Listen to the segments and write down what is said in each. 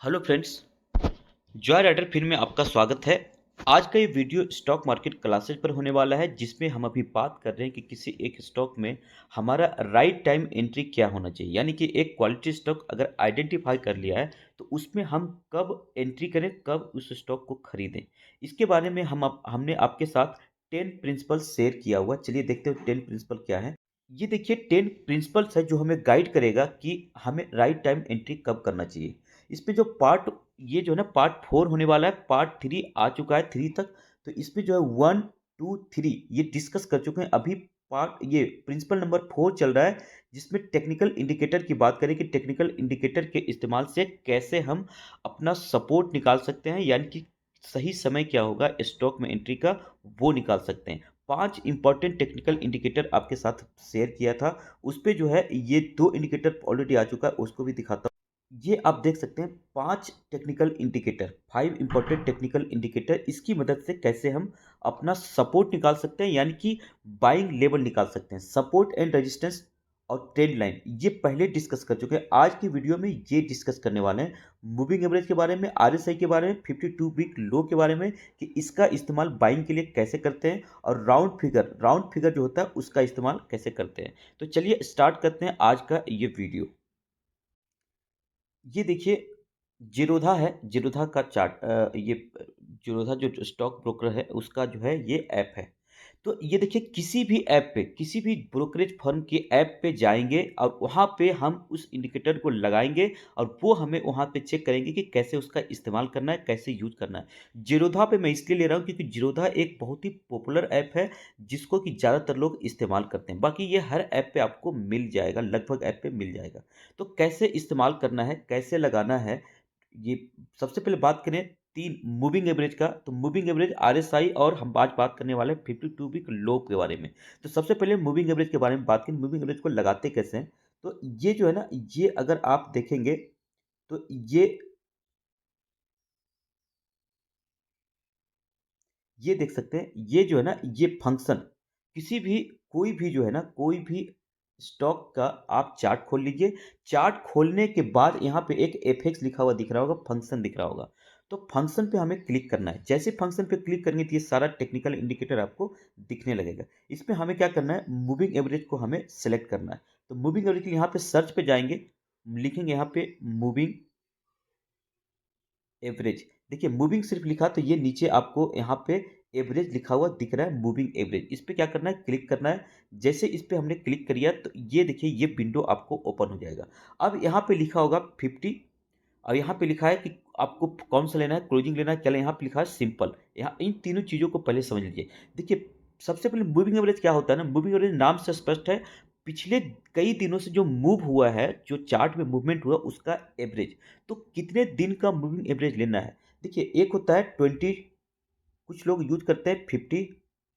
Hello friends, Joy rider फिर में आपका स्वागत है। आज का ये वीडियो स्टॉक मार्केट क्लासेस पर होने वाला है, जिसमें हम अभी बात कर रहे हैं कि किसी एक स्टॉक में हमारा राइट टाइम एंट्री क्या होना चाहिए। यानी कि एक क्वालिटी स्टॉक अगर आइडेंटिफाई कर लिया है तो उसमें हम कब एंट्री करें, कब उस स्टॉक को खरीदें। इसके बारे में हमने आपके साथ 10 प्रिंसिपल शेयर किया हुआ। चलिए देखते हैं 10 प्रिंसिपल क्या है। ये देखिए 10 प्रिंसिपल्स है जो हमें गाइड करेगा कि हमें राइट टाइम एंट्री कब करना चाहिए। इसमें जो पार्ट ये जो है ना पार्ट 4 होने वाला है, पार्ट 3 आ चुका है 3 तक। तो इसमें जो है 1, 2, 3 ये डिस्कस कर चुके हैं। अभी पार्ट ये प्रिंसिपल नंबर 4 चल रहा है, जिसमें टेक्निकल इंडिकेटर की बात करें कि टेक्निकल इंडिकेटर के इस्तेमाल से कैसे हम अपना सपोर्ट निकाल सकते हैं, यानी कि सही समय क्या होगा स्टॉक में एंट्री का, वो निकाल सकते हैं। 5 इंपॉर्टेंट टेक्निकल इंडिकेटर आपके साथ शेयर किया था। उस पे जो है ये 2 इंडिकेटर ऑलरेडी आ चुका है, उसको भी दिखाता हूँ। ये आप देख सकते हैं 5 technical indicator, 5 important technical indicator. इसकी मदद से कैसे हम अपना सपोर्ट निकाल सकते हैं, यानी कि बाइंग लेवल निकाल सकते हैं। सपोर्ट एंड रेजिस्टेंस और ट्रेंड लाइन ये पहले डिस्कस कर चुके हैं। आज की वीडियो में ये डिस्कस करने वाले हैं मूविंग एवरेज के बारे में, आरएसआई के बारे में, 52 वीक लो के बारे में कि इसका इस्तेमाल बाइंग के लिए कैसे करते हैं, और राउंड फिगर जो होता है उसका इस्तेमाल कैसे करते हैं। तो चलिए स्टार्ट करते हैं आज का ये वीडियो। ये देखिए जीरोधा है, जीरोधा का चार्ट। ये जीरोधा जो स्टॉक ब्रोकर है उसका जो है ये ऐप है। तो ये देखिए किसी भी ऐप पे, किसी भी ब्रोकरेज फर्म के ऐप पे जाएंगे और वहाँ पे हम उस इंडिकेटर को लगाएंगे और वो हमें वहाँ पे चेक करेंगे कि कैसे उसका इस्तेमाल करना है, कैसे यूज करना है। जीरोधा पे मैं इसलिए ले रहा हूँ क्योंकि जीरोधा एक बहुत ही पॉपुलर ऐप है, जिसको कि ज़्यादातर लोग इस्तेमाल करते हैं। बाकी ये हर ऐप पे आपको मिल जाएगा, लगभग ऐप पे मिल जाएगा। तो कैसे इस्तेमाल करना है, कैसे लगाना है, ये सबसे पहले बात करें 3 मूविंग एवरेज का। तो मूविंग एवरेज, आरएसआई, और हम आज बात करने वाले हैं 52 वीक लो के बारे में। तो सबसे पहले मूविंग एवरेज के बारे में बात करें, मूविंग एवरेज को लगाते कैसे हैं। तो ये जो है ना, ये अगर आप देखेंगे तो ये देख सकते हैं, ये जो है ना ये फंक्शन, किसी भी कोई भी जो है ना कोई भी स्टॉक का आप चार्ट खोल लीजिए। चार्ट खोलने के बाद यहाँ पे एक एफएक्स लिखा हुआ दिख रहा होगा, फंक्शन दिख रहा होगा। तो फंक्शन पे हमें क्लिक करना है। जैसे फंक्शन पे क्लिक करेंगे तो ये सारा टेक्निकल इंडिकेटर आपको दिखने लगेगा। इसमें हमें क्या करना है, मूविंग एवरेज को हमें सेलेक्ट करना है। तो मूविंग एवरेज के लिए यहाँ पे सर्च पे जाएंगे, लिखेंगे यहाँ पे मूविंग एवरेज। देखिए मूविंग सिर्फ लिखा तो ये नीचे आपको यहाँ पे एवरेज लिखा हुआ दिख रहा है, मूविंग एवरेज। इस पे क्या करना है, क्लिक करना है। जैसे इस पे हमने क्लिक किया तो ये देखिए ये विंडो आपको ओपन हो जाएगा। अब यहाँ पे लिखा होगा 50, और यहाँ पे लिखा है कि आपको कौन सा लेना है, क्लोजिंग लेना है, क्या लेना है। यहाँ पे लिखा है सिंपल। यहाँ इन तीनों चीज़ों को पहले समझ लीजिए। देखिए सबसे पहले मूविंग एवरेज क्या होता है ना, मूविंग एवरेज नाम से स्पष्ट है, पिछले कई दिनों से जो मूव हुआ है, जो चार्ट में मूवमेंट हुआ उसका एवरेज। तो कितने दिन का मूविंग एवरेज लेना है। देखिए एक होता है 20, कुछ लोग यूज करते हैं 50,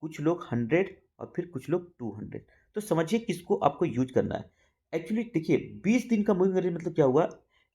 कुछ लोग 100, और फिर कुछ लोग 200। तो समझिए किसको आपको यूज करना है। एक्चुअली देखिए 20 दिन का मूविंग एवरेज मतलब क्या हुआ,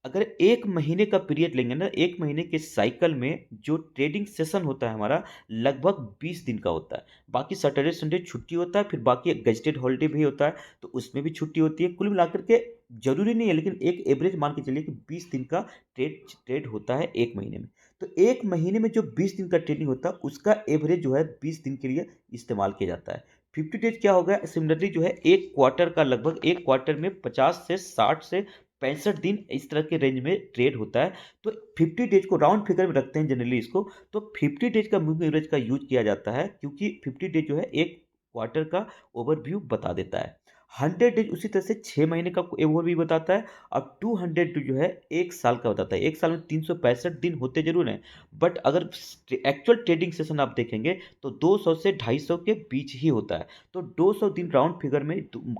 अगर एक महीने का पीरियड लेंगे ना, एक महीने के साइकिल में जो ट्रेडिंग सेशन होता है हमारा लगभग 20 दिन का होता है। बाकी सैटरडे संडे छुट्टी होता है, फिर बाकी एक गजटेड हॉलीडे भी होता है, तो उसमें भी छुट्टी होती है। कुल मिलाकर के जरूरी नहीं है, लेकिन एक एवरेज मान के चलिए कि 20 दिन का ट्रेड ट्रेड होता है एक महीने में। तो एक महीने में जो 20 दिन का ट्रेडिंग होता है उसका एवरेज जो है 20 दिन के लिए इस्तेमाल किया जाता है। 50 डेज क्या होगा, सिमिलरली जो है एक क्वार्टर का, लगभग एक क्वार्टर में 50 से 60 से 65 दिन इस तरह के रेंज में ट्रेड होता है। तो 50 डेज को राउंड फिगर में रखते हैं जनरली इसको। तो 50 डेज का मूविंग एवरेज का यूज किया जाता है, क्योंकि 50 डेज जो है एक क्वार्टर का ओवरव्यू बता देता है। 100 डेज उसी तरह से 6 महीने का ओवरव्यू बताता है। और 200 जो है एक साल का बताता है। एक साल में 365 दिन होते जरूर हैं, बट अगर एक्चुअल ट्रेडिंग सेशन आप देखेंगे तो 200 से 250 के बीच ही होता है। तो 200 दिन राउंड फिगर में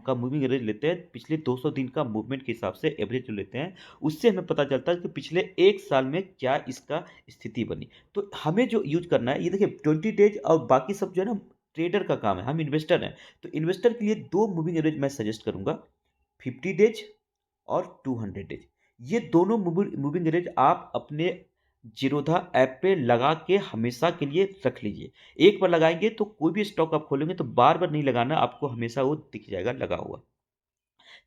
का मूविंग एवरेज लेते हैं, पिछले 200 दिन का मूवमेंट के हिसाब से एवरेज जो लेते हैं, उससे हमें पता चलता है कि पिछले एक साल में क्या इसका स्थिति बनी। तो हमें जो यूज करना है, ये देखिए 20 डेज, और बाकी सब जो है ना ट्रेडर का काम है, हम इन्वेस्टर हैं। तो इन्वेस्टर के लिए दो मूविंग एवरेज मैं सजेस्ट करूंगा, 50 डेज और 200 डेज। ये दोनों मूविंग एवरेज आप अपने जीरोधा ऐप पे लगा के हमेशा के लिए रख लीजिए। एक बार लगाएंगे तो कोई भी स्टॉक आप खोलेंगे तो बार बार नहीं लगाना, आपको हमेशा वो दिख जाएगा लगा हुआ।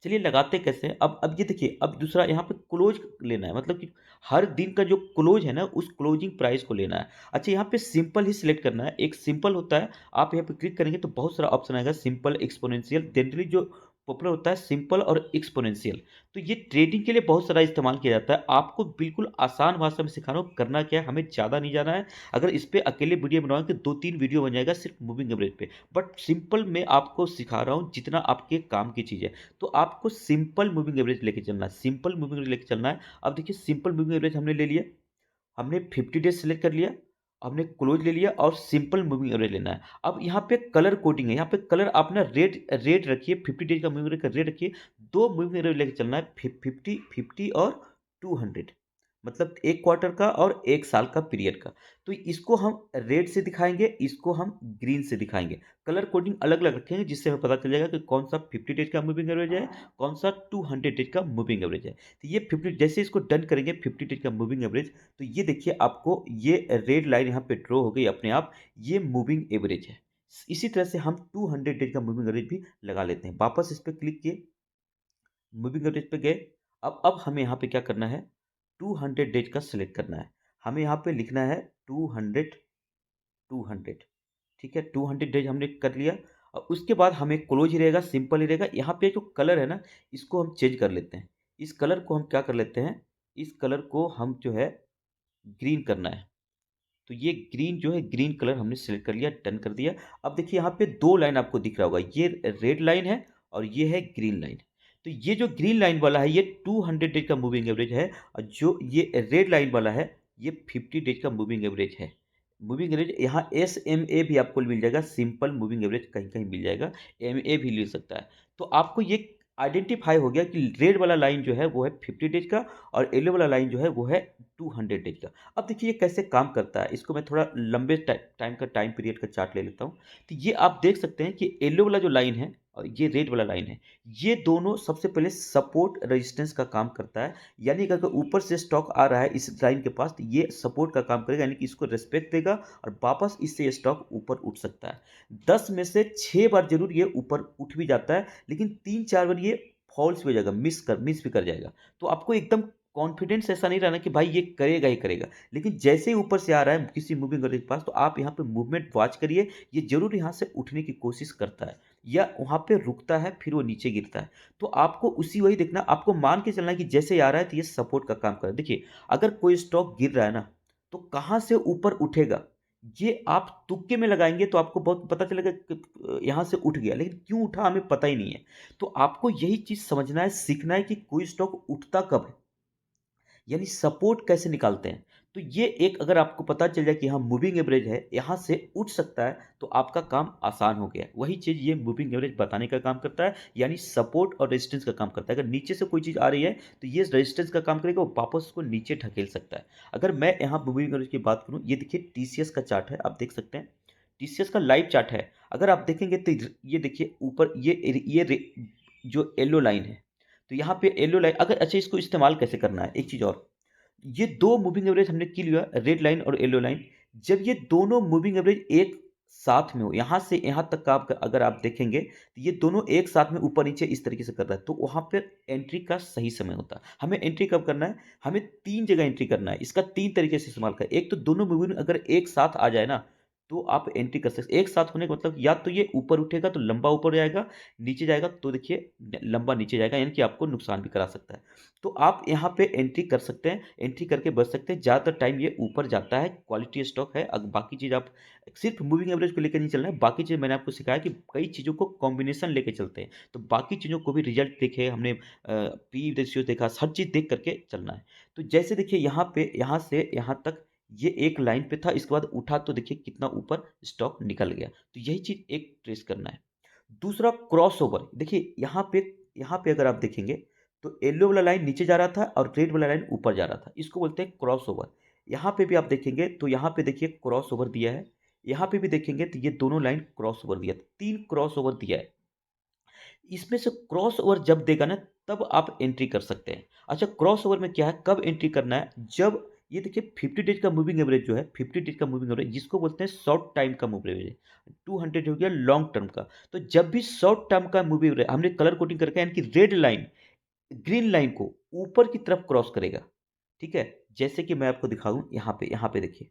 चलिए लगाते कैसे हैं? अब ये देखिए, अब दूसरा यहाँ पे क्लोज़ लेना है, मतलब कि हर दिन का जो क्लोज़ है ना, उस क्लोजिंग प्राइस को लेना है। अच्छा, यहाँ पे सिंपल ही सिलेक्ट करना है। एक सिंपल होता है, आप यहाँ पे क्लिक करेंगे तो बहुत सारा ऑप्शन आएगा, सिंपल, एक्स्पोनेंशियल, जनरली जो पॉपुलर होता है सिंपल और एक्स्पोनेंशियल। तो ये ट्रेडिंग के लिए बहुत सारा इस्तेमाल किया जाता है। आपको बिल्कुल आसान भाषा में सिखा रहा हूँ, करना क्या है, हमें ज़्यादा नहीं जाना है। अगर इस पे अकेले वीडियो बनवाएँगे तो 2-3 वीडियो बन जाएगा सिर्फ़ मूविंग एवरेज पे। बट सिंपल मैं आपको सिखा रहा हूँ जितना आपके काम की चीज़ है। तो आपको सिंपल मूविंग एवरेज लेके चलना है, सिंपल मूविंग एवरेज लेके चलना है। अब देखिए सिंपल मूविंग एवरेज हमने ले लिया, हमने 50 डेज़ सेलेक्ट कर लिया, हमने क्लोज़ ले लिया और सिंपल मूविंग एवरेज लेना है। अब यहाँ पे कलर कोडिंग है, यहाँ पे कलर आप ना रेड रेड रखिए, 50 डेज़ का मूविंग एवरेज का रेड रखिए, 2 मूविंग एवरेज लेके चलना है, 50, 50 और 200, मतलब 1 क्वार्टर का और 1 साल का पीरियड का। तो इसको हम रेड से दिखाएँगे, इसको हम ग्रीन से दिखाएँगे। कलर कोडिंग अलग-अलग रखेंगे जिससे हमें पता चल जाएगा कि कौन-सा 50 डेज़ का मूविंग एवरेज है, कौन-सा 200 डेज़ का मूविंग एवरेज है। तो ये 50, जैसे इसको डन करेंगे 50 डेज़ का मूविंग एवरेज, तो ये देखिए आपको ये रेड लाइन यहाँ पे ड्रॉ हो गई अपने आप, ये मूविंग एवरेज है। इसी तरह से हम 200 डेज़ का मूविंग एवरेज भी लगा लेते हैं। वापस इस पे क्लिक किए, मूविंग एवरेज पे गए। अब हमें यहाँ पे क्या करना है, 200 डेज़ का सेलेक्ट करना है। हमें यहाँ पे लिखना है 200, 200, ठीक है? 200 डेज़ हमने कर लिया और उसके बाद हमें क्लोज़ ही रहेगा, सिंपल ही रहेगा। यहाँ पे जो कलर है ना, इसको हम चेंज कर लेते हैं। इस कलर को हम क्या कर लेते हैं, इस कलर को हम जो है ग्रीन करना है। तो ये ग्रीन जो है, ग्रीन कलर हमने सेलेक्ट कर लिया, डन कर दिया। अब देखिए यहाँ पे 2 लाइन आपको दिख रहा होगा, ये रेड लाइन है और ये है ग्रीन लाइन। तो ये जो ग्रीन लाइन वाला है, ये 200 डेज़ का मूविंग एवरेज है और जो ये रेड लाइन वाला है, ये 50 डेज़ का मूविंग एवरेज है। मूविंग एवरेज यहाँ SMA भी आपको मिल जाएगा, सिंपल मूविंग एवरेज कहीं-कहीं मिल जाएगा, MA भी ले सकता है। तो आपको ये आइडेंटिफ़ाई हो गया कि रेड वाला लाइन जो है वो है 50 डेज़ का और येलो वाला लाइन जो है वो है 200 डेज़ का। अब देखिए ये कैसे काम करता है, इसको मैं थोड़ा लंबे टाइम पीरियड का चार्ट ले लेता हूँ। तो ये आप देख सकते हैं कि येलो वाला जो लाइन है और ये रेड वाला लाइन है, ये दोनों सबसे पहले सपोर्ट रेजिस्टेंस का काम करता है। यानी कि अगर ऊपर से स्टॉक आ रहा है इस लाइन के पास, तो ये सपोर्ट का काम करेगा, यानी कि इसको रिस्पेक्ट देगा और वापस इससे ये स्टॉक ऊपर उठ सकता है। 10 में से 6 बार ज़रूर ये ऊपर उठ भी जाता है, लेकिन 3-4 बार ये फॉल्स भी हो जाएगा, मिस भी कर जाएगा। तो आपको एकदम कॉन्फिडेंस ऐसा नहीं रहना कि भाई ये करेगा ही करेगा। लेकिन जैसे ही ऊपर से आ रहा है किसी मूविंग एवरेज के पास, तो आप यहाँ पे मूवमेंट वॉच करिए, ये ज़रूर यहाँ से उठने की कोशिश करता है या वहाँ पे रुकता है, फिर वो नीचे गिरता है। तो आपको उसी वही देखना, आपको मान के चलना है कि जैसे ही आ रहा है तो ये सपोर्ट का काम कर रहा है। देखिए, अगर कोई स्टॉक गिर रहा है ना, तो कहाँ से ऊपर उठेगा, ये आप तुक्के में लगाएँगे तो आपको बहुत पता चलेगा कि यहाँ से उठ गया, लेकिन क्यों उठा हमें पता ही नहीं है। तो आपको यही चीज़ समझना है, सीखना है कि कोई स्टॉक उठता कब है। यानी सपोर्ट कैसे निकालते हैं। तो ये एक अगर आपको पता चल जाए कि हाँ मूविंग एवरेज है, यहाँ से उठ सकता है, तो आपका काम आसान हो गया। वही चीज़ ये मूविंग एवरेज बताने का काम करता है, यानी सपोर्ट और रेजिस्टेंस का काम करता है। अगर नीचे से कोई चीज़ आ रही है, तो ये रेजिस्टेंस का काम करेगा, वो वापस उसको नीचे ढकेल सकता है। अगर मैं यहाँ मूविंग एवरेज की बात करूँ, ये देखिए टीसीएस का चार्ट है, आप देख सकते हैं। टीसीएस का लाइव चार्ट है। अगर आप देखेंगे तो ये देखिए ऊपर जो येलो लाइन है, तो यहाँ पे येलो लाइन, अगर अच्छा इसको इस्तेमाल कैसे करना है, एक चीज़ और, ये 2 मूविंग एवरेज हमने की लिया, रेड लाइन और येलो लाइन। जब ये दोनों मूविंग एवरेज एक साथ में हो, यहाँ से यहाँ तक का आप अगर आप देखेंगे, तो ये दोनों एक साथ में ऊपर-नीचे इस तरीके से कर रहा है, तो वहाँ पे एंट्री का सही समय होता है। हमें एंट्री कब करना है? हमें 3 जगह एंट्री करना है। इसका 3 तरीके से इस्तेमाल करें। एक तो दोनों मूविंग अगर एक साथ आ जाए ना, तो आप एंट्री कर सकते हैं। एक साथ होने का मतलब या तो ये ऊपर उठेगा तो लंबा ऊपर जाएगा, नीचे जाएगा तो देखिए लंबा नीचे जाएगा, यानी कि आपको नुकसान भी करा सकता है। तो आप यहाँ पे एंट्री कर सकते हैं, एंट्री करके बच सकते हैं। ज़्यादातर टाइम ये ऊपर जाता है, क्वालिटी स्टॉक है। बाकी चीज़ आप सिर्फ मूविंग एवरेज को लेकर नहीं चलना है, बाकी चीज़ मैंने आपको सिखाया कि कई चीज़ों को कॉम्बिनेशन लेके चलते हैं। तो बाकी चीज़ों को भी रिजल्ट देखे हमने, पी रेशियो देखा, हर चीज़ देख करके चलना है। तो जैसे देखिए यहाँ पे, यहाँ से यहाँ तक ये एक लाइन पे था, इसके बाद उठा तो देखिए कितना ऊपर स्टॉक निकल गया। तो यही चीज़ एक ट्रेस करना है। दूसरा क्रॉसओवर, देखिए यहाँ पे अगर आप देखेंगे, तो येलो वाला लाइन नीचे जा रहा था और रेड वाला लाइन ऊपर जा रहा था, इसको बोलते हैं क्रॉसओवर। यहाँ पे भी आप देखेंगे तो यहाँ पे देखिए क्रॉसओवर दिया है, यहाँ पे भी देखेंगे तो ये दोनों लाइन क्रॉसओवर दिया है, 3 क्रॉसओवर दिया है। इसमें से क्रॉसओवर जब देगा ना, तब आप एंट्री कर सकते हैं। अच्छा, क्रॉसओवर में क्या है, कब एंट्री करना है, जब ये देखिए 50 डेज का मूविंग एवरेज जो है, 50 डेज का मूविंग एवरेज जिसको बोलते हैं शॉर्ट टाइम का मूविंग एवरेज, 200 हो गया लॉन्ग टर्म का। तो जब भी शॉर्ट टर्म का मूविंग एवरेज हमने कलर कोडिंग करके यानी कि रेड लाइन ग्रीन लाइन को ऊपर की तरफ क्रॉस करेगा, ठीक है? जैसे कि मैं आपको दिखाऊँ यहाँ पे देखिए।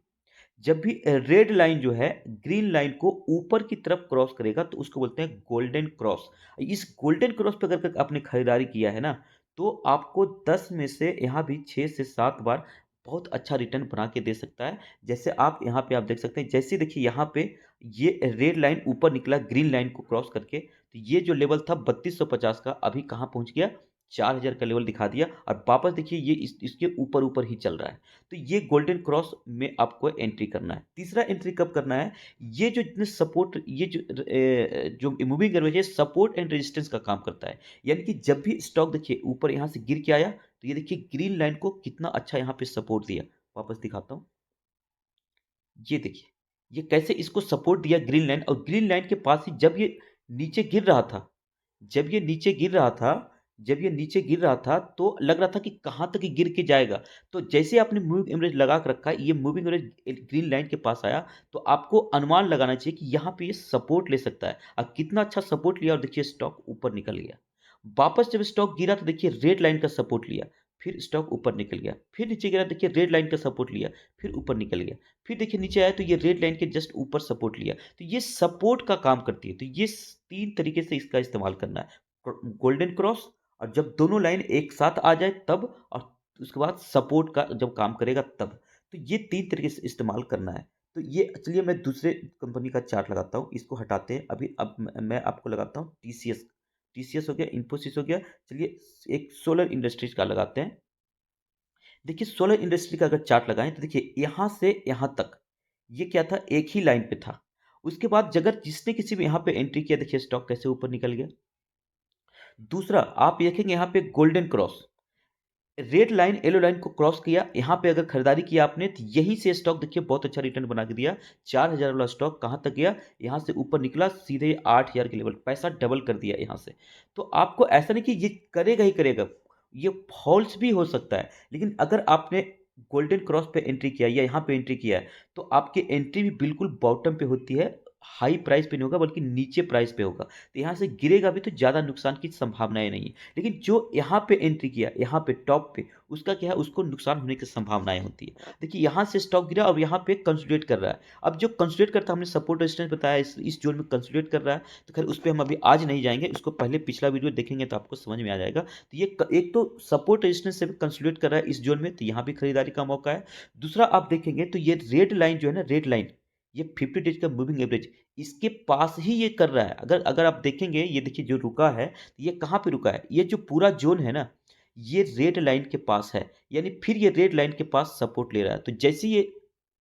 जब भी रेड लाइन जो है ग्रीन लाइन को ऊपर की तरफ क्रॉस करेगा तो उसको बोलते हैं गोल्डन क्रॉस। इस गोल्डन क्रॉस पे अगर आपने खरीदारी किया है ना, तो आपको 10 में से यहाँ भी 6 से 7 बार बहुत अच्छा रिटर्न बना के दे सकता है। जैसे आप यहाँ पे आप देख सकते हैं, जैसे देखिए यहाँ पे ये रेड लाइन ऊपर निकला ग्रीन लाइन को क्रॉस करके, तो ये जो लेवल था 3250 का अभी कहाँ पहुँच गया? 4000 का लेवल दिखा दिया और वापस देखिए ये इसके ऊपर-ऊपर ही चल रहा है। तो ये गोल्डन क्रॉस में आपको एंट्री करना है। तीसरा एंट्री कब करना है? ये जो जितने सपोर्ट ये जो मूविंग एवरेज है सपोर्ट एंड रेजिस्टेंस का काम करता है। यानी कि जब भी स्टॉक देखिए ऊपर यहाँ से गिर के आया, तो ये देखिए ग्रीन लाइन को कितना अच्छा यहाँ पे सपोर्ट दिया। वापस दिखाता हूँ। ये देखिए, ये कैसे इसको सपोर्ट दिया ग्रीन लाइन और ग्रीन लाइन के पास ही जब ये नीचे गिर रहा था, जब ये नीचे गिर रहा था जब ये नीचे गिर रहा था, तो लग रहा था कि कहाँ तक ये गिर के जाएगा। तो जैसे आपने मूविंग एवरेज लगा के रखा है, ये मूविंग एवरेज ग्रीन लाइन के पास आया, तो आपको अनुमान लगाना चाहिए कि यहाँ पे ये सपोर्ट ले सकता है। कितना अच्छा सपोर्ट लिया और देखिए स्टॉक ऊपर निकल गया। वापस जब स्टॉक गिरा तो देखिए रेड लाइन का सपोर्ट लिया, फिर स्टॉक ऊपर निकल गया। फिर नीचे गिरा देखिए रेड लाइन का सपोर्ट लिया, फिर ऊपर निकल गया। फिर देखिए नीचे आया तो ये रेड लाइन के जस्ट ऊपर सपोर्ट लिया। तो ये सपोर्ट का काम करती है। तो ये 3 तरीके से इसका इस्तेमाल करना है। गोल्डन क्रॉस और जब दोनों लाइन एक साथ आ जाए तब, और उसके बाद सपोर्ट का जब काम करेगा तब। तो ये 3 तरीके से इस्तेमाल करना है। तो ये चलिए मैं दूसरे कंपनी का चार्ट लगाता हूँ, इसको हटाते हैं। अभी अब मैं आपको लगाता हूँ टीसीएस। टीसीएस हो गया, इन्फोसिस हो गया। चलिए एक सोलर इंडस्ट्रीज का लगाते हैं। देखिए सोलर इंडस्ट्री का अगर चार्ट लगाएं तो देखिए यहाँ से यहाँ तक ये क्या था, एक ही लाइन पे था। उसके बाद अगर जिसने किसी भी यहाँ पे एंट्री किया, देखिए स्टॉक कैसे ऊपर निकल गया। दूसरा आप देखेंगे यहाँ पे golden cross, red line yellow line को क्रॉस किया। यहाँ पे अगर खरीदारी किया आपने तो यहीं से स्टॉक देखिए बहुत अच्छा रिटर्न बना के दिया। 4000 वाला स्टॉक कहाँ तक गया? यहाँ से ऊपर निकला सीधे 8000 के लेवल, पैसा डबल कर दिया यहाँ से। तो आपको ऐसा नहीं कि ये करेगा ही करेगा, ये फॉल्स भी हो सकता है। लेकिन अगर आपने गोल्डन क्रॉस पे एंट्री किया या यहाँ पे एंट्री किया है, तो आपकी एंट्री भी बिल्कुल बॉटम पे होती है। हाई प्राइस पे नहीं होगा बल्कि नीचे प्राइस पे होगा। तो यहाँ से गिरेगा भी तो ज़्यादा नुकसान की संभावनाएं नहीं है। लेकिन जो यहाँ पे एंट्री किया, यहाँ पे टॉप पे, उसका क्या है, उसको नुकसान होने की संभावनाएं होती है। देखिए यहाँ से स्टॉक गिरा और यहाँ पे कंसोलिडेट कर रहा है। अब जो कंसोलिडेट करता है, हमने सपोर्ट रेजिस्टेंस बताया, इस जोन में कंसोलिडेट कर रहा है। तो खैर उस पे हम अभी आज नहीं जाएंगे, उसको पहले पिछला वीडियो देखेंगे तो आपको समझ में आ जाएगा। तो ये एक तो सपोर्ट रेजिस्टेंस से भी कंसोलिडेट कर रहा है इस जोन में, तो यहाँ भी खरीदारी का मौका है। दूसरा आप देखेंगे तो ये रेड लाइन जो है ना, रेड लाइन, ये 50 डेज का मूविंग एवरेज इसके पास ही ये कर रहा है। अगर अगर आप देखेंगे, ये देखिए जो रुका है, ये कहाँ पे रुका है? ये जो पूरा ज़ोन है ना, ये रेड लाइन के पास है। यानी फिर ये रेड लाइन के पास सपोर्ट ले रहा है। तो जैसे ही ये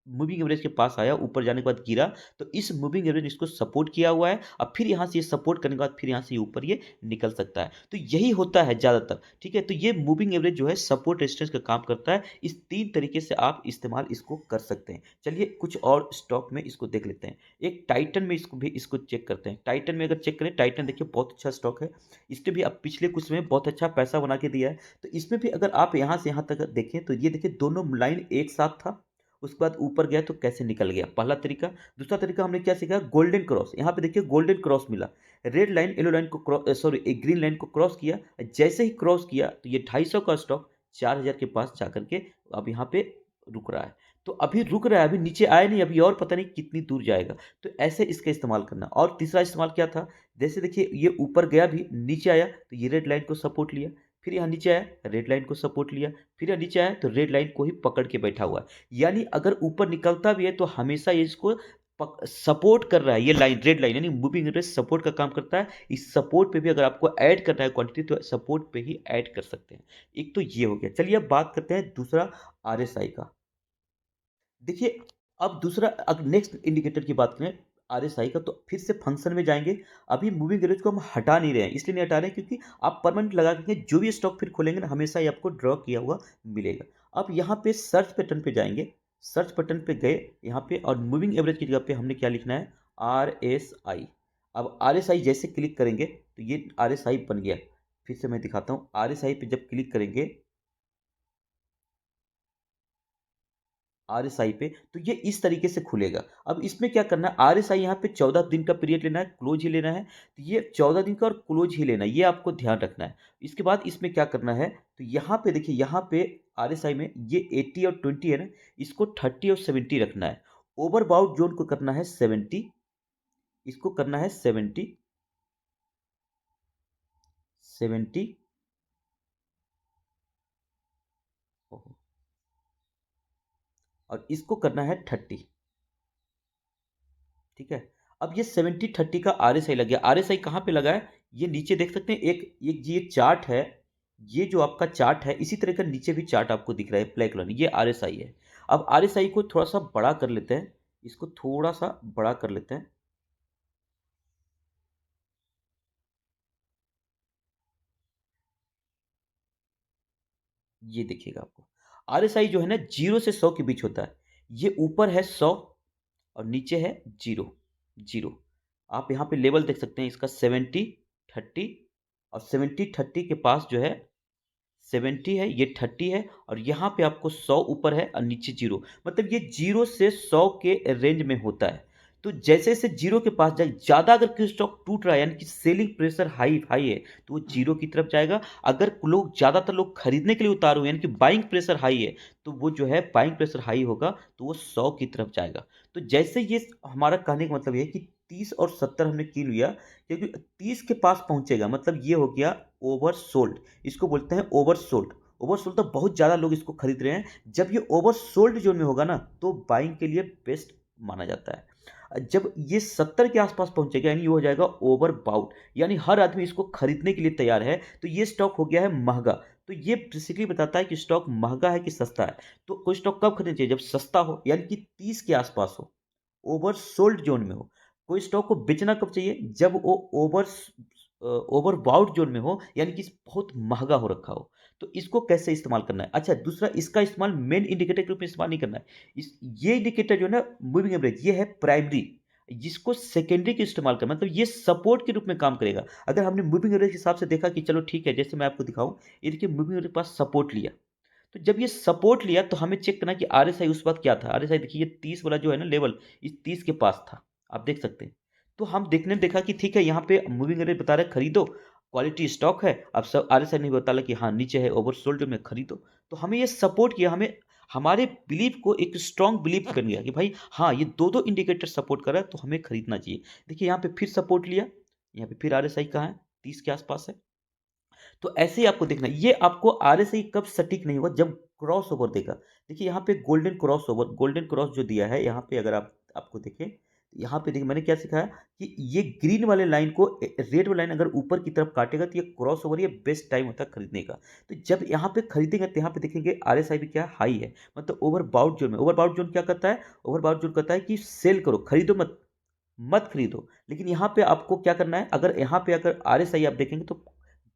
मूविंग एवरेज के पास आया, ऊपर जाने के बाद गिरा, तो इस मूविंग एवरेज ने इसको सपोर्ट किया हुआ है। अब फिर यहाँ से ये सपोर्ट करने के बाद फिर यहाँ से ऊपर ये निकल सकता है। तो यही होता है ज़्यादातर, ठीक है? तो ये मूविंग एवरेज जो है सपोर्ट रेजिस्टेंस का काम करता है। इस 3 तरीके से आप इस्तेमाल इसको कर सकते हैं। चलिए कुछ और स्टॉक में इसको देख लेते हैं। एक टाइटन में इसको चेक करते हैं। टाइटन में अगर चेक करें, टाइटन देखिए बहुत अच्छा स्टॉक है। इसने भी अब पिछले कुछ समय बहुत अच्छा पैसा बना के दिया है। तो इसमें भी अगर आप यहाँ से यहाँ तक देखें तो ये देखिए दोनों लाइन एक साथ था, उसके बाद ऊपर गया तो कैसे निकल गया, पहला तरीका। दूसरा तरीका हमने क्या सीखा? Golden cross. यहाँ पे देखिए गोल्डन क्रॉस मिला, रेड लाइन येलो लाइन को क्रॉस, सॉरी एक ग्रीन लाइन को क्रॉस किया। जैसे ही क्रॉस किया तो ये 250 का स्टॉक 4000 के पास जाकर के अब यहाँ पे रुक रहा है। तो अभी रुक रहा है, अभी नीचे आया नहीं, अभी और पता नहीं कितनी दूर जाएगा। तो ऐसे इसका इस्तेमाल करना। और तीसरा इस्तेमाल क्या था? जैसे देखिए ये ऊपर गया भी, नीचे आया तो ये रेड लाइन को सपोर्ट लिया, फिर यहाँ नीचे आया, रेड लाइन को सपोर्ट लिया, फिर यहाँ नीचे आया तो रेड लाइन को ही पकड़ के बैठा हुआ है। यानी अगर ऊपर निकलता भी है तो हमेशा ये इसको सपोर्ट कर रहा है। ये लाइन रेड लाइन यानी मूविंग एवरेज सपोर्ट का काम करता है। इस सपोर्ट पे भी अगर आपको ऐड करना है क्वांटिटी, तो सपोर्ट पे ही ऐड कर सकते हैं। एक तो ये हो गया। चलिए अब बात करते हैं दूसरा आरएसआई का। देखिए अब दूसरा, अगर नेक्स्ट इंडिकेटर की बात करें आरएसआई का, तो फिर से फंक्शन में जाएंगे। अभी मूविंग एवरेज को हम हटा नहीं रहे हैं, इसलिए नहीं हटा रहे हैं क्योंकि आप परमानेंट लगा के जो भी स्टॉक फिर खोलेंगे ना, हमेशा ये आपको ड्रॉ किया हुआ मिलेगा। अब यहाँ पे सर्च पैटर्न पे जाएंगे। सर्च पैटर्न पे गए यहाँ पे, और मूविंग एवरेज की जगह पे हमने क्या लिखना है? आरएसआई। अब आरएसआई जैसे क्लिक करेंगे तो ये आरएसआई बन गया। फिर से मैं दिखाता हूँ, आरएसआई पे जब क्लिक करेंगे आरएसआई पे, तो ये इस तरीके से खुलेगा। अब इसमें क्या करना है, आरएसआई यहाँ पे 14 दिन का पीरियड लेना है, क्लोज ही लेना है। तो ये 14 दिन का और क्लोज ही लेना है, ये आपको ध्यान रखना है। इसके बाद इसमें क्या करना है, तो यहाँ पे देखिए, यहाँ पे आरएसआई में ये 80 और 20 है ना, इसको 30 और 70 रखना है। ओवरबाउट जोन को करना है 70, इसको करना है 70, 70, और इसको करना है 30। ठीक है। अब ये 70-30 का आरएसआई लग गया। आरएसआई कहाँ पे लगा है, ये नीचे देख सकते हैं, एक एक ये चार्ट है, ये जो आपका चार्ट है, इसी तरह का नीचे भी चार्ट आपको दिख रहा है ब्लैक कलर, ये आरएसआई है। अब आरएसआई को थोड़ा सा बड़ा कर लेते हैं, इसको थोड़ा सा बड़ा कर लेते हैं। ये देखिएगा आपको, आरएसआई जो है ना 0 से 100 के बीच होता है। ये ऊपर है 100 और नीचे है 0, 0। आप यहाँ पे लेवल देख सकते हैं इसका, 70-30, और 70-30 के पास जो है 70 है, ये 30 है, और यहाँ पे आपको 100 ऊपर है और नीचे 0, मतलब ये 0 से 100 के रेंज में होता है। तो जैसे जैसे 0 के पास जाए, ज़्यादा अगर कोई स्टॉक टूट रहा है, यानी कि सेलिंग प्रेशर हाई हाई है, तो वो 0 की तरफ जाएगा। अगर लोग ज़्यादातर लोग खरीदने के लिए उतारू, यानी कि बाइंग प्रेशर हाई है, तो वो जो है बाइंग प्रेशर हाई होगा, तो वो 100 की तरफ जाएगा। तो जैसे ये हमारा कहने का मतलब ये है कि 30 और 70 हमने कीन लिया, क्योंकि 30 के पास पहुंचेगा, मतलब ये हो गया ओवरसोल्ड। इसको बोलते हैं ओवरसोल्ड। ओवरसोल्ड तो बहुत ज़्यादा लोग इसको खरीद रहे हैं। जब ये ओवरसोल्ड जोन में होगा ना, तो बाइंग के लिए बेस्ट माना जाता है। जब ये 70 के आसपास पहुंचेगा, यानी ये हो जाएगा ओवर बाउट, यानी हर आदमी इसको खरीदने के लिए तैयार है, तो ये स्टॉक हो गया है महंगा। तो ये बेसिकली बताता है कि स्टॉक महंगा है कि सस्ता है। तो कोई स्टॉक कब खरीदना चाहिए, जब सस्ता हो, यानी कि 30 के आसपास हो, ओवरसोल्ड जोन में हो। कोई स्टॉक को बेचना कब चाहिए, जब वो ओवरबाउट जोन में हो, यानी कि बहुत महंगा हो रखा हो। तो इसको कैसे इस्तेमाल करना है, अच्छा दूसरा, इसका इस्तेमाल मेन इंडिकेटर के रूप में इस्तेमाल नहीं करना है। ये इंडिकेटर जो है ना, मूविंग एवरेज, ये है प्राइमरी, जिसको सेकेंडरी के इस्तेमाल करना, मतलब ये सपोर्ट के रूप में काम करेगा। अगर हमने मूविंग एवरेज के हिसाब से देखा कि चलो ठीक है, जैसे मैं आपको दिखाऊं, ये देखिए मूविंग एवरेज के पास सपोर्ट लिया, तो जब ये सपोर्ट लिया, तो हमें चेक करना कि आरएसआई उस वक्त क्या था। आरएसआई देखिए, ये 30 वाला जो है ना लेवल, इस 30 के पास था, आप देख सकते हैं। तो हम देखा कि ठीक है, यहाँ पे मूविंग एवरेज बता रहे खरीदो, क्वालिटी स्टॉक है। अब सब आरएसआई नहीं बता रहा कि हाँ नीचे है ओवरसोल्ड में खरीदो। तो हमें ये सपोर्ट किया, हमें हमारे बिलीफ को एक स्ट्रॉन्ग बिलीफ बन गया कि भाई हाँ, ये दो दो इंडिकेटर सपोर्ट कर रहा है, तो हमें खरीदना चाहिए। देखिए यहाँ पे फिर सपोर्ट लिया, यहाँ पे फिर आरएसआई कहाँ है, 30 के आसपास है। तो ऐसे ही आपको देखना है। ये आपको आरएसआई कब सटीक नहीं होगा, जब क्रॉस ओवर देगा। देखिए यहाँ पे गोल्डन क्रॉस जो दिया है यहाँ पे, अगर आप आपको देखें, यहाँ पे देखिए मैंने क्या सिखाया कि ये ग्रीन वाले लाइन को रेड वाले लाइन अगर ऊपर की तरफ काटेगा, तो ये क्रॉस ओवर, ये बेस्ट टाइम होता है खरीदने का। तो जब यहाँ पे खरीदेंगे, तो यहाँ पे देखेंगे आरएसआई भी क्या हाई है, मतलब ओवरबाउट जोन में। ओवरबाउट जोन क्या करता है, ओवरबाउट जोन कहता है कि सेल करो, खरीदो मत, मत खरीदो। लेकिन यहाँ पे आपको क्या करना है, अगर यहाँ पे अगर आरएसआई आप देखेंगे, तो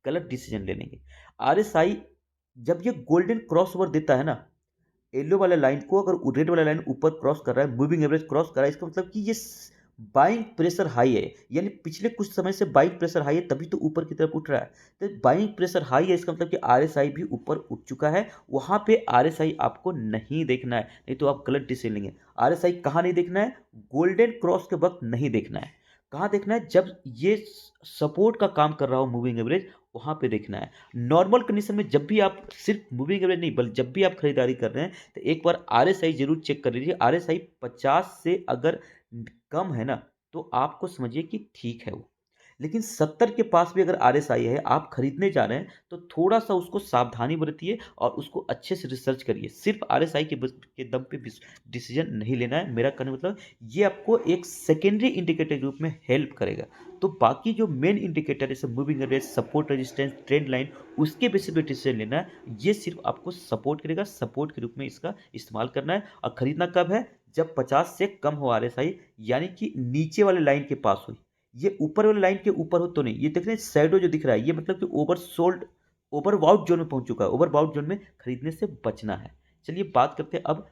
गलत डिसीजन ले लेंगे। आरएसआई जब ये गोल्डन क्रॉस ओवर देता है ना, येलो वाला लाइन को अगर रेड वाला लाइन ऊपर क्रॉस कर रहा है, मूविंग एवरेज क्रॉस कर रहा है, इसका मतलब कि ये बाइंग प्रेशर हाई है, यानी पिछले कुछ समय से बाइंग प्रेशर हाई है, तभी तो ऊपर की तरफ उठ रहा है। तो बाइंग प्रेशर हाई है, इसका मतलब कि आरएसआई भी ऊपर उठ चुका है। वहां पे आरएसआई आपको नहीं देखना है, नहीं तो आप गलत डिसीजन लेंगे। आरएसआई कहाँ नहीं देखना है, गोल्डन क्रॉस के वक्त नहीं देखना है। कहाँ देखना है, जब ये सपोर्ट का काम कर रहा हो मूविंग एवरेज, वहां पे देखना है। नॉर्मल कंडीशन में जब भी आप सिर्फ मूविंग एवरेज नहीं, बल्कि जब भी आप खरीदारी कर रहे हैं, तो एक बार आरएसआई जरूर चेक कर लीजिए। आरएसआई 50 से अगर कम है ना, तो आपको समझिए कि ठीक है वो। लेकिन 70 के पास भी अगर आरएसआई है, आप खरीदने जा रहे हैं, तो थोड़ा सा उसको सावधानी बरतिए और उसको अच्छे से रिसर्च करिए। सिर्फ आरएसआई के दम पे डिसीजन नहीं लेना है, मेरा कहने का मतलब ये आपको एक सेकेंडरी इंडिकेटर के रूप में हेल्प करेगा। तो बाकी जो मेन इंडिकेटर जैसे moving average, support, resistance, trend line, उसके बेसिस पे डिसीजन लेना है। ये सिर्फ आपको सपोर्ट करेगा, सपोर्ट के रूप में इसका इस्तेमाल करना है। और खरीदना कब है, जब 50 से कम हो आरएसआई, यानी कि नीचे वाले लाइन के पास हो। ये ऊपर वाले लाइन के ऊपर हो तो नहीं। ये देख रहे हैं शैडो जो दिख रहा है, ये मतलब कि ओवरसोल्ड, ओवरबाउट जोन में पहुंच चुका है। ओवरबाउट जोन में खरीदने से बचना है। चलिए बात करते हैं अब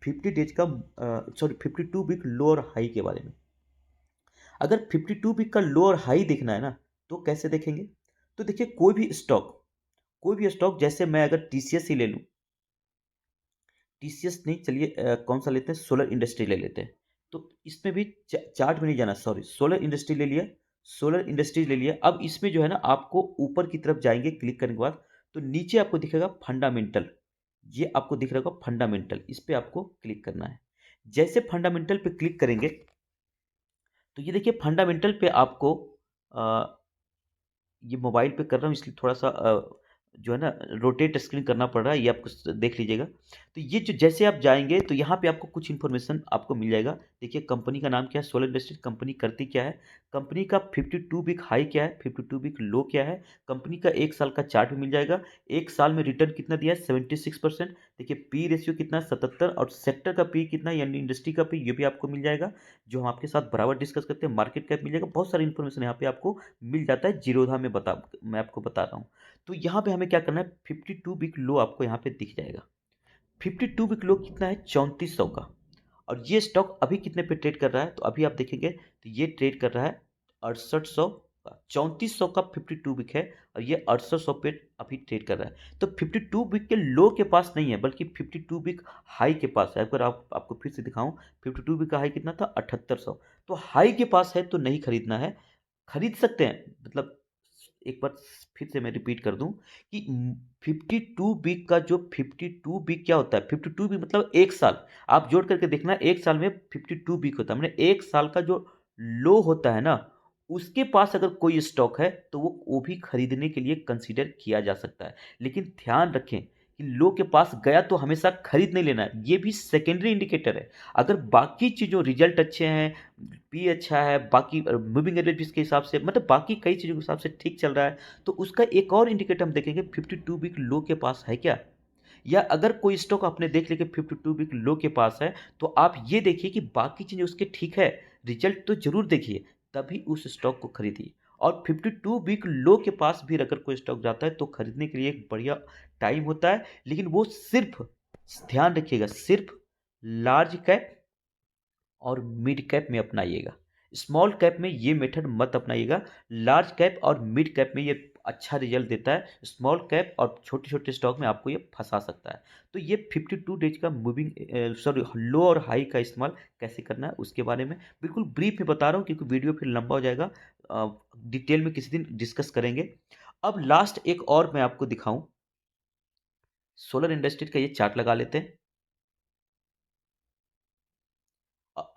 50 डेज का, सॉरी 52 वीक लो और हाई के बारे में। अगर 52 वीक का लो और हाई देखना है ना, तो कैसे देखेंगे, तो देखिए कोई भी स्टॉक, जैसे मैं अगर टीसीएस ही ले लूं, टीसीएस नहीं, चलिए कौन सा लेते हैं, सोलर इंडस्ट्री ले लेते हैं। तो इसमें भी चार्ट में नहीं जाना, सॉरी, सोलर इंडस्ट्री ले लिया, सोलर इंडस्ट्री ले लिया। अब इसमें जो है ना आपको ऊपर की तरफ जाएंगे क्लिक करने के बाद, तो नीचे आपको दिखेगा फंडामेंटल, ये आपको दिख रहा होगा फंडामेंटल, इस पे आपको क्लिक करना है। जैसे फंडामेंटल पे क्लिक करेंगे तो ये देखिए फंडामेंटल पे आपको ये मोबाइल पे कर रहा हूँ इसलिए थोड़ा सा जो है ना रोटेट स्क्रीन करना पड़ रहा है, ये आपको देख लीजिएगा। तो ये जो जैसे आप जाएंगे तो यहाँ पे आपको कुछ इन्फॉर्मेशन आपको मिल जाएगा। देखिए कंपनी का नाम क्या है, सोलर इंडस्ट्रीज, कंपनी करती क्या है, कंपनी का 52 वीक हाई क्या है, 52 वीक लो क्या है, कंपनी का 1 साल का चार्ट भी मिल जाएगा, 1 साल में रिटर्न कितना दिया है 76%। देखिए पी रेशियो कितना है 77, और सेक्टर का पी कितना है यानी इंडस्ट्री का पी, ये भी आपको मिल जाएगा, जो हम आपके साथ बराबर डिस्कस करते हैं। मार्केट कैप मिल जाएगा, बहुत सारी इन्फॉर्मेशन यहाँ पे आपको मिल जाता है, जीरोधा में मैं आपको बता रहा हूँ। तो यहाँ पे हमें क्या करना है, 52 वीक लो आपको यहाँ पे दिख जाएगा। 52 वीक लो कितना है 3400 का, और ये स्टॉक अभी कितने पे ट्रेड कर रहा है, तो अभी आप देखेंगे तो ये ट्रेड कर रहा है 6800 का, 3400 का 52 वीक है, और ये 6800 पे अभी ट्रेड कर रहा है। तो 52 वीक के लो के पास नहीं है, बल्कि 52 वीक हाई के पास है। अगर आपको फिर से दिखाऊं, 52 वीक का हाई कितना था 7800, तो हाई के पास है तो नहीं खरीदना है, खरीद सकते हैं, मतलब एक बार फिर से मैं रिपीट कर दूं कि 52 वीक का जो 52 वीक क्या होता है, 52 वीक मतलब 1 साल, आप जोड़ करके देखना 1 साल में 52 वीक होता है, मैंने 1 साल का जो लो होता है ना, उसके पास अगर कोई स्टॉक है तो वो भी खरीदने के लिए कंसीडर किया जा सकता है। लेकिन ध्यान रखें कि लो के पास गया तो हमेशा खरीद नहीं लेना है, ये भी सेकेंडरी इंडिकेटर है। अगर बाकी चीज़ों रिजल्ट अच्छे हैं, पी अच्छा है, बाकी मूविंग एवरेज के हिसाब से, मतलब बाकी कई चीज़ों के हिसाब से ठीक चल रहा है, तो उसका एक और इंडिकेटर हम देखेंगे 52 वीक लो के पास है क्या। या अगर कोई स्टॉक आपने देख लिया कि 52 वीक लो के पास है, तो आप ये देखिए कि बाकी चीज़ें उसके ठीक है, रिजल्ट तो जरूर देखिए, तभी उस स्टॉक को खरीदिए। और 52 वीक लो के पास भी अगर कोई स्टॉक जाता है तो खरीदने के लिए एक बढ़िया टाइम होता है, लेकिन वो सिर्फ, ध्यान रखिएगा, सिर्फ लार्ज कैप और मिड कैप में अपनाइएगा। स्मॉल कैप में ये मेथड मत अपनाइएगा। लार्ज कैप और मिड कैप में ये अच्छा रिजल्ट देता है, स्मॉल कैप और छोटे छोटे स्टॉक में आपको ये फंसा सकता है। तो ये 52 डेज का मूविंग, सॉरी, लो और हाई का इस्तेमाल कैसे करना है उसके बारे में बिल्कुल ब्रीफ में बता रहा हूँ, क्योंकि वीडियो फिर लंबा हो जाएगा, डिटेल में किसी दिन डिस्कस करेंगे। अब लास्ट एक और मैं आपको दिखाऊं, सोलर इंडस्ट्री का ये चार्ट लगा लेते हैं।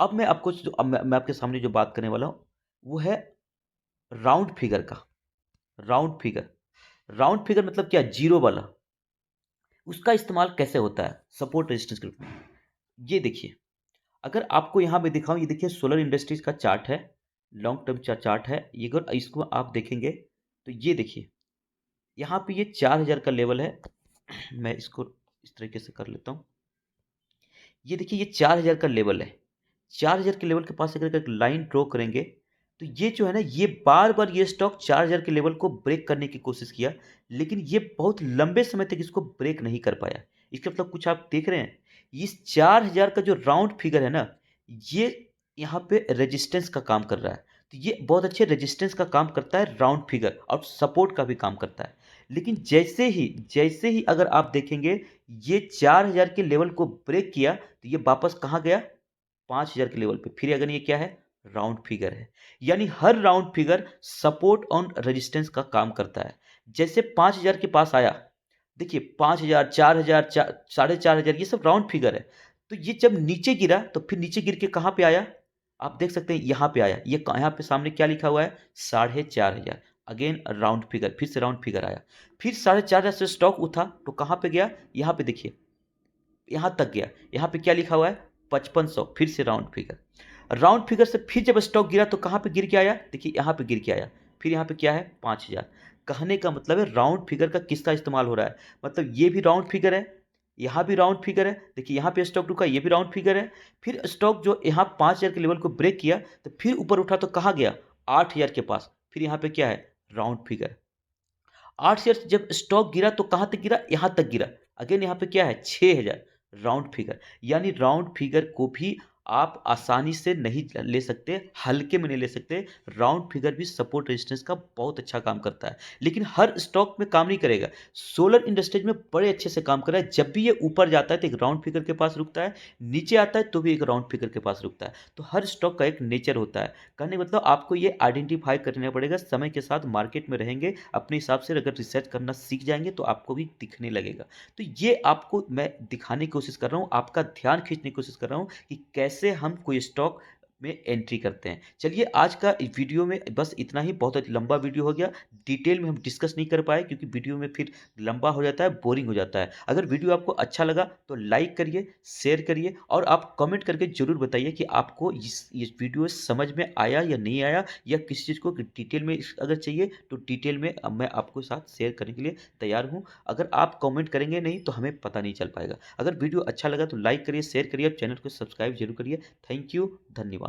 अब मैं आपको अब मैं आपके सामने जो बात करने वाला हूँ वो है राउंड फिगर का। राउंड फिगर, राउंड फिगर मतलब क्या, जीरो वाला, उसका इस्तेमाल कैसे होता है सपोर्ट रेजिस्टेंस ग्रुप में। ये देखिए, अगर आपको यहां पे दिखाऊं, ये देखिए सोलर इंडस्ट्रीज का चार्ट है, लॉन्ग टर्म चार्ट है ये, अगर इसको आप देखेंगे तो ये देखिए यहाँ पे ये 4000 का लेवल है। मैं इसको इस तरीके से कर लेता हूँ। ये देखिए ये 4000 का लेवल है, 4000 के लेवल के पास अगर एक लाइन ड्रॉ करेंगे तो ये जो है ना, ये बार बार ये स्टॉक 4000 के लेवल को ब्रेक करने की कोशिश किया, लेकिन ये बहुत लंबे समय तक इसको ब्रेक नहीं कर पाया। इसका मतलब कुछ आप देख रहे हैं, इस 4000 का जो राउंड फिगर है ना, ये यहाँ पे रेजिस्टेंस का काम कर रहा है। तो ये बहुत अच्छे रेजिस्टेंस का काम करता है राउंड फिगर, और सपोर्ट का भी काम करता है। लेकिन जैसे ही अगर आप देखेंगे ये 4000 के लेवल को ब्रेक किया तो ये वापस कहाँ गया, 5000 के लेवल पे। फिर अगर ये क्या है, राउंड फिगर है, यानी हर राउंड फिगर सपोर्ट और रेजिस्टेंस का काम करता है। जैसे 5000 के पास आया, देखिए 5000, 4000, 4500, ये सब राउंड फिगर है। तो ये जब नीचे गिरा तो फिर नीचे गिर के कहाँ पे आया, आप देख सकते हैं यहाँ पे आया। ये यहाँ पे सामने क्या लिखा हुआ है, 4500, अगेन राउंड फिगर, फिर से राउंड फिगर आया। फिर 4500 से स्टॉक उठा तो कहाँ पे गया, यहाँ पे देखिए, यहाँ तक गया। यहाँ पे क्या लिखा हुआ है, 5500, फिर से राउंड फिगर। राउंड फिगर से फिर जब स्टॉक गिरा तो कहाँ पे गिर के आया, देखिए यहाँ पे गिर के आया। फिर यहाँ पे क्या है, 5000। कहने का मतलब है राउंड फिगर का किसका इस्तेमाल हो रहा है, मतलब ये भी राउंड फिगर है, यहाँ भी राउंड फिगर है। देखिए यहाँ पे स्टॉक रुका, ये भी राउंड फिगर है। फिर स्टॉक जो यहाँ 5000 के लेवल को ब्रेक किया तो फिर ऊपर उठा तो कहाँ गया, 8000 के पास। फिर यहाँ पे क्या है, राउंड फिगर। 8000 से जब स्टॉक गिरा तो कहाँ तक गिरा, यहाँ तक गिरा। अगेन यहाँ पे क्या है, 6000, राउंड फिगर। यानी राउंड फिगर को भी आप आसानी से नहीं ले सकते, हल्के में नहीं ले सकते। राउंड फिगर भी सपोर्ट रेजिस्टेंस का बहुत अच्छा काम करता है, लेकिन हर स्टॉक में काम नहीं करेगा। सोलर इंडस्ट्रीज में बड़े अच्छे से काम कर रहा है। जब भी ये ऊपर जाता है तो एक राउंड फिगर के पास रुकता है, नीचे आता है तो भी एक राउंड फिगर के पास रुकता है। तो हर स्टॉक का एक नेचर होता है। कहने का मतलब आपको ये आइडेंटिफाई करना पड़ेगा। समय के साथ मार्केट में रहेंगे, अपने हिसाब से अगर रिसर्च करना सीख जाएँगे तो आपको भी दिखने लगेगा। तो ये आपको मैं दिखाने की कोशिश कर रहा हूँ, आपका ध्यान खींचने की कोशिश कर रहा हूँ कि कैसे हम कोई स्टॉक में एंट्री करते हैं। चलिए आज का वीडियो में बस इतना ही, बहुत लंबा वीडियो हो गया। डिटेल में हम डिस्कस नहीं कर पाए क्योंकि वीडियो में फिर लंबा हो जाता है, बोरिंग हो जाता है। अगर वीडियो आपको अच्छा लगा तो लाइक करिए, शेयर करिए और आप कमेंट करके ज़रूर बताइए कि आपको इस वीडियो समझ में आया या नहीं आया, या किसी चीज़ को डिटेल में अगर चाहिए तो डिटेल में मैं आपके साथ शेयर करने के लिए तैयार हूँ। अगर आप कमेंट करेंगे नहीं तो हमें पता नहीं चल पाएगा। अगर वीडियो अच्छा लगा तो लाइक करिए, शेयर करिए और चैनल को सब्सक्राइब ज़रूर करिए। थैंक यू, धन्यवाद।